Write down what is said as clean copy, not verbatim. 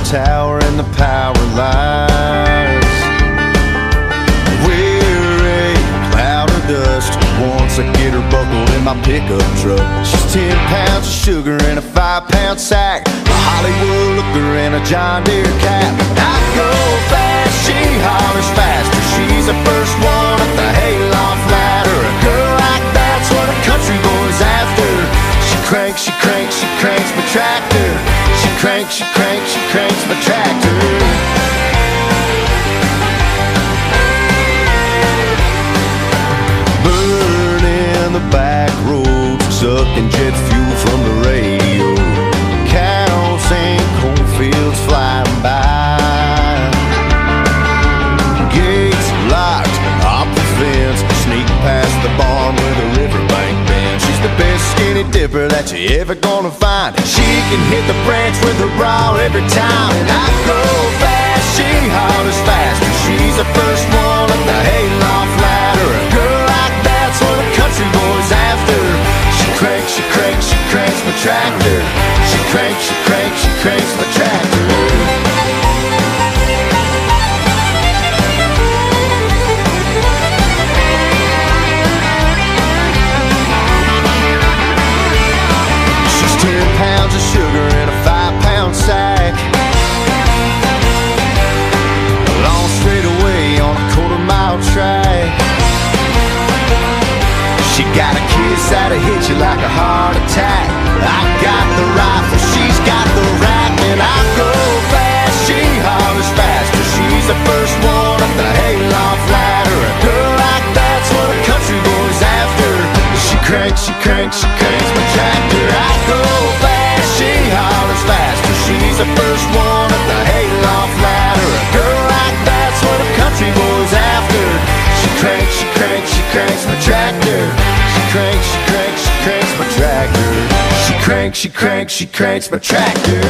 tower and the power lines. We're a cloud of dust. Once I get her buckled in my pickup truck. She's 10 pounds of sugar in a 5-pound sack, a Hollywood looker and a John Deere cap. I go fast, she hollers faster. She's the first one up the hayloft ladder. A girl like that's what a country boy's after. She cranks, she cranks, she cranks my tractor. She cranks, she cranks, she cranks my tractor. The back roads, sucking jet fuel from the radio. Cows and cornfields flying by. Gates locked, up the fence, sneak past the barn where the riverbank bends. She's the best skinny dipper that you ever gonna find. She can hit the branch with her bra every time. And I go fast, she hollers faster. She's the first one up the hayloft ladder. A girl like that's what a country boy's after. She cranks, she cranks, she cranks my tractor. She cranks, she cranks, she cranks my tractor. She's 10 pounds of sugar in a 5-pound sack. A long straightaway on a quarter-mile track. She got a kiss that'll hit you like a heart attack. I got the rifle, she's got the rap. And I go fast, she hollers faster. She's the first one up the hayloft ladder. A girl like that's what a country boy's after. She cranks, she cranks, she cranks my tractor. I go fast, she hollers faster. She's the first one up the hayloft ladder. A girl like that's what a country boy's after. She cranks, she cranks, she cranks my tractor. She cranks, she cranks, she cranks my tractor. She cranks, she cranks, she cranks my tractor.